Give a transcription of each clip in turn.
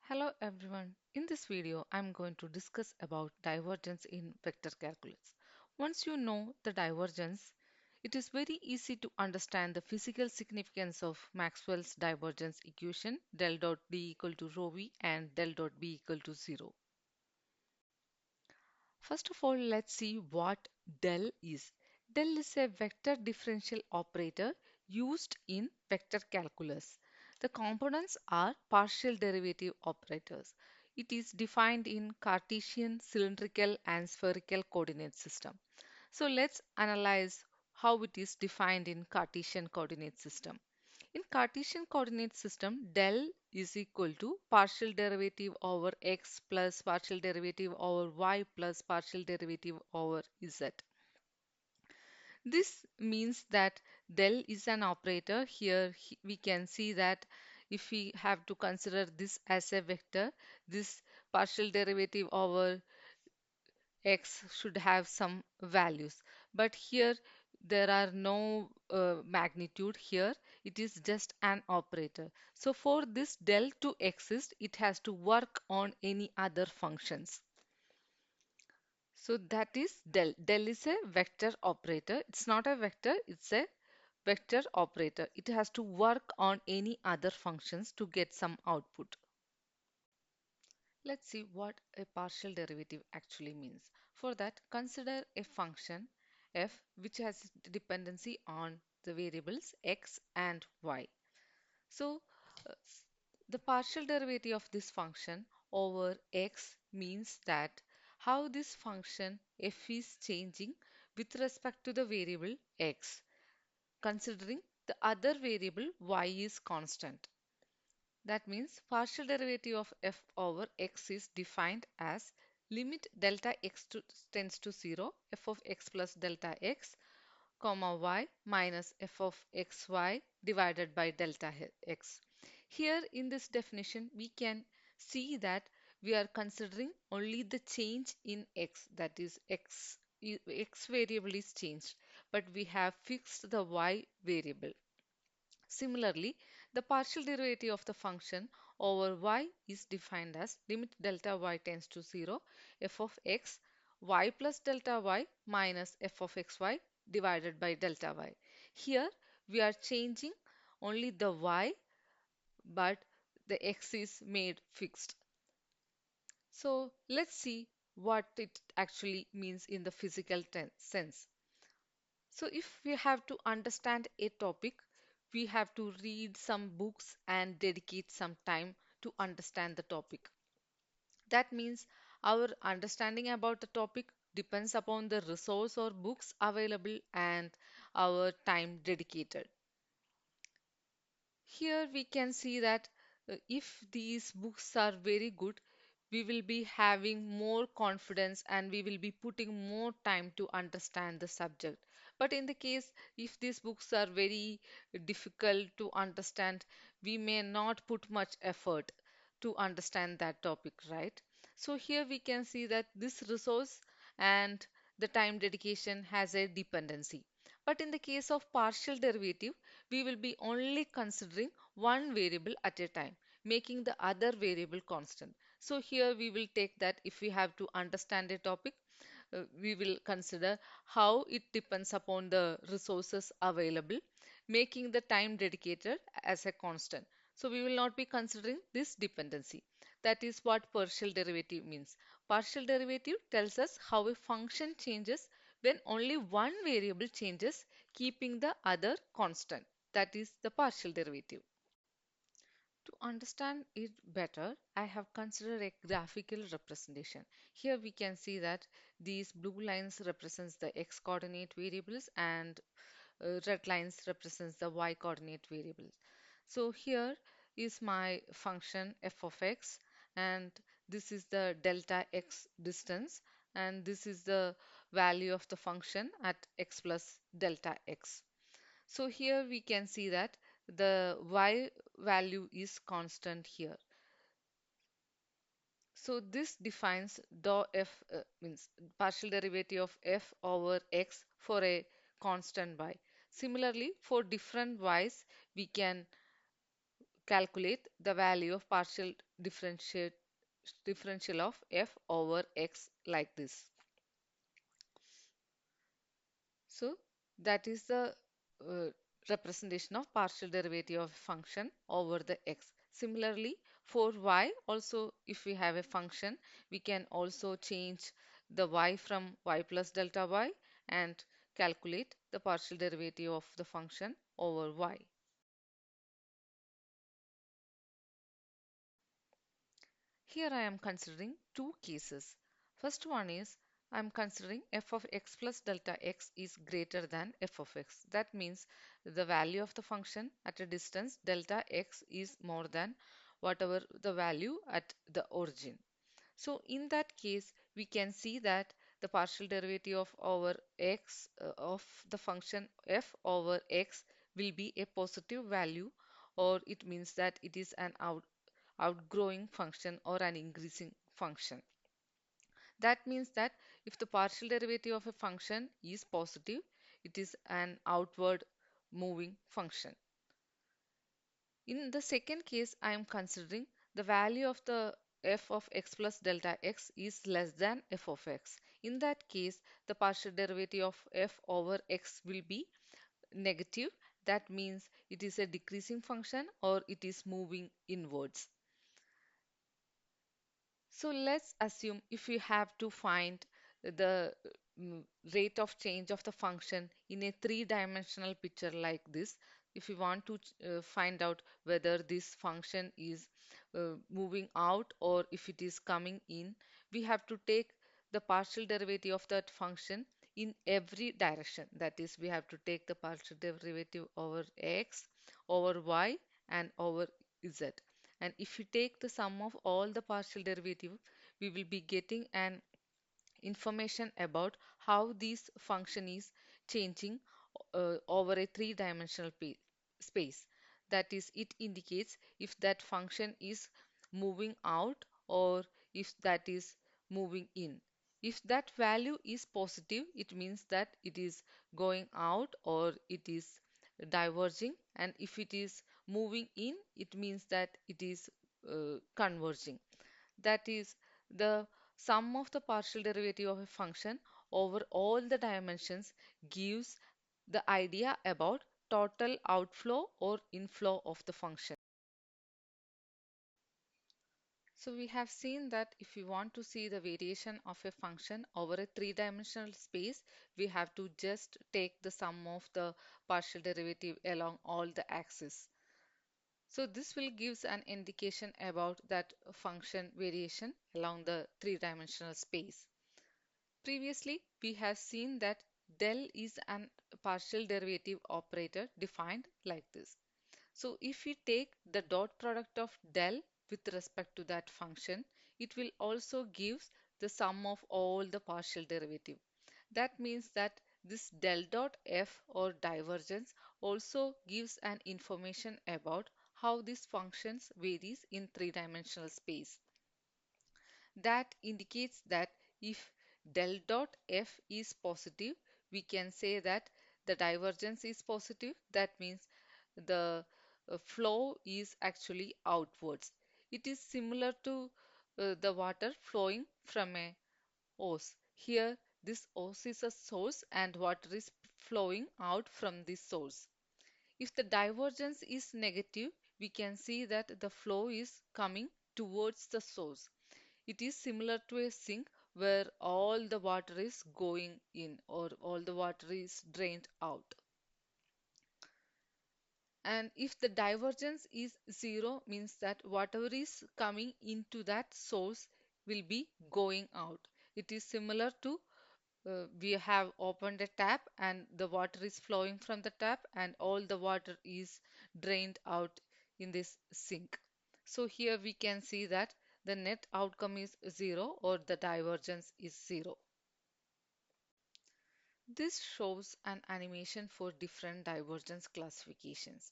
Hello everyone. In this video, I'm going to discuss about divergence in vector calculus. Once you know the divergence, it is very easy to understand the physical significance of Maxwell's divergence equation del dot D equal to rho v and del dot B equal to 0. First of all, let's see what del is. Del is a vector differential operator used in vector calculus. The components are partial derivative operators. It is defined in Cartesian, cylindrical, and spherical coordinate system. So let's analyze how it is defined in Cartesian coordinate system. In Cartesian coordinate system, del is equal to partial derivative over x plus partial derivative over y plus partial derivative over z. This means that del is an operator. Here we can see that if we have to consider this as a vector, this partial derivative over x should have some values, but here there are no magnitude. Here it is just an operator, so for this del to exist it has to work on any other functions. So that is del is a vector operator. It's not a vector, it's a vector operator. It has to work on any other functions to get some output. Let's see what a partial derivative actually means. For that, consider a function f which has dependency on the variables x and y. So, the partial derivative of this function over x means that how this function f is changing with respect to the variable x, considering the other variable y is constant. That means partial derivative of f over x is defined as limit delta tends to 0 f of x plus delta x comma y minus f of xy divided by delta x. Here in this definition we can see that we are considering only the change in x, that is x variable is changed, but we have fixed the y variable. Similarly, the partial derivative of the function over y is defined as limit delta y tends to 0 f of x y plus delta y minus f of xy divided by delta y. Here we are changing only the y, but the x is made fixed. So let's see what it actually means in the physical sense. So if we have to understand a topic, we have to read some books and dedicate some time to understand the topic. That means our understanding about the topic depends upon the resource or books available and our time dedicated. Here we can see that if these books are very good, we will be having more confidence and we will be putting more time to understand the subject. But in the case if these books are very difficult to understand, we may not put much effort to understand that topic, right? So here we can see that this resource and the time dedication has a dependency. But in the case of partial derivative, we will be only considering one variable at a time, making the other variable constant. So here we will take that if we have to understand a topic, we will consider how it depends upon the resources available, making the time dedicated as a constant. So we will not be considering this dependency. That is what partial derivative means. Partial derivative tells us how a function changes when only one variable changes, keeping the other constant. That is the partial derivative. To understand it better, I have considered a graphical representation. Here we can see that these blue lines represents the x coordinate variables and red lines represents the y coordinate variables. So here is my function f of x, and this is the delta x distance, and this is the value of the function at x plus delta x. So here we can see that the y value is constant here. So this defines dou f means partial derivative of f over x for a constant y. Similarly, for different y's, we can calculate the value of partial differentiate differential of f over x like this. So that is the uh, representation of partial derivative of a function over the x. Similarly, for y also, if we have a function, we can also change the y from y plus delta y and calculate the partial derivative of the function over y. Here I am considering two cases. First one is I am considering f of x plus delta x is greater than f of x. That means the value of the function at a distance delta x is more than whatever the value at the origin. So in that case, we can see that the partial derivative of over x of the function f over x will be a positive value, or it means that it is an outgrowing function or an increasing function. That means that if the partial derivative of a function is positive, it is an outward moving function. In the second case, I am considering the value of the f of x plus delta x is less than f of x. In that case, the partial derivative of f over x will be negative. That means it is a decreasing function or it is moving inwards. So let's assume if we have to find the mm, rate of change of the function in a three-dimensional picture like this, if we want to find out whether this function is moving out or if it is coming in, we have to take the partial derivative of that function in every direction. That is, we have to take the partial derivative over x, over y, and over z. And if we take the sum of all the partial derivative, we will be getting an information about how this function is changing over a three-dimensional space. That is, it indicates if that function is moving out or if that is moving in. If that value is positive, it means that it is going out or it is diverging, and if it is moving in, it means that it is converging. That is, the sum of the partial derivative of a function over all the dimensions gives the idea about total outflow or inflow of the function. So we have seen that if we want to see the variation of a function over a three-dimensional space, we have to just take the sum of the partial derivative along all the axes. So this will gives an indication about that function variation along the three-dimensional space. Previously, we have seen that del is an partial derivative operator defined like this. So if we take the dot product of del with respect to that function, it will also gives the sum of all the partial derivative. That means that this del dot f or divergence also gives an information about how these functions varies in three-dimensional space. That indicates that if del dot f is positive, we can say that the divergence is positive. That means the flow is actually outwards. It is similar to the water flowing from a hose. Here, this hose is a source and water is flowing out from this source. If the divergence is negative, we can see that the flow is coming towards the source. It is similar to a sink where all the water is going in or all the water is drained out. And if the divergence is zero, means that whatever is coming into that source will be going out. It is similar to we have opened a tap and the water is flowing from the tap and all the water is drained out in this sink. So here we can see that the net outcome is zero or the divergence is zero. This shows an animation for different divergence classifications.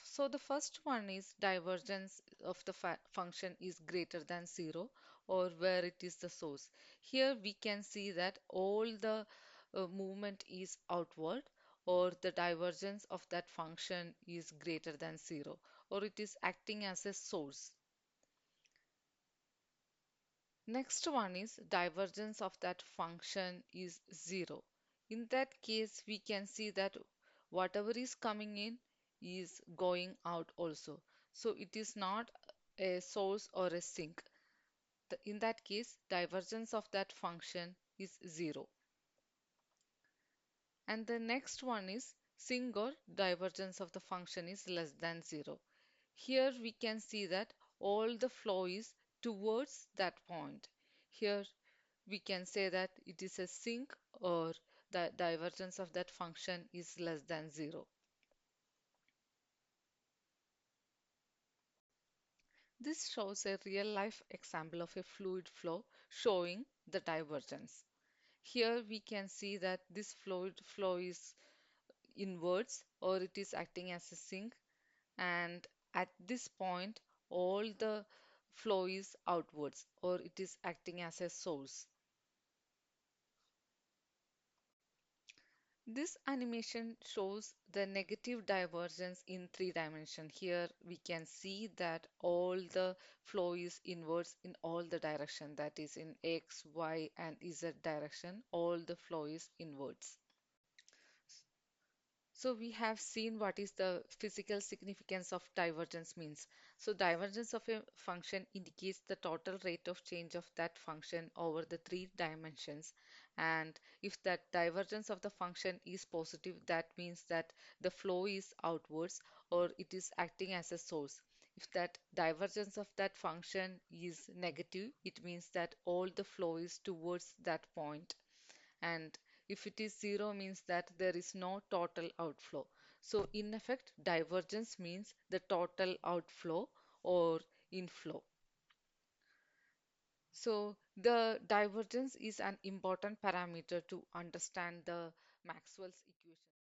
So the first one is divergence of the function is greater than zero or where it is the source. Here we can see that all the movement is outward or the divergence of that function is greater than zero or it is acting as a source. Next one is divergence of that function is zero. In that case, we can see that whatever is coming in is going out also. So it is not a source or a sink. In that case, divergence of that function is zero. And the next one is sink or divergence of the function is less than zero. Here we can see that all the flow is towards that point. Here we can say that it is a sink or the divergence of that function is less than zero. This shows a real life example of a fluid flow showing the divergence. Here we can see that this fluid flow is inwards or it is acting as a sink, and at this point all the flow is outwards or it is acting as a source. This animation shows the negative divergence in three dimensions. Here we can see that all the flow is inwards in all the direction, that is in X, Y and Z direction, all the flow is inwards. So we have seen what is the physical significance of divergence means. So divergence of a function indicates the total rate of change of that function over the three dimensions. And if that divergence of the function is positive, that means that the flow is outwards or it is acting as a source. If that divergence of that function is negative, it means that all the flow is towards that point, and if it is zero means that there is no total outflow. So in effect, divergence means the total outflow or inflow. So the divergence is an important parameter to understand the Maxwell's equation.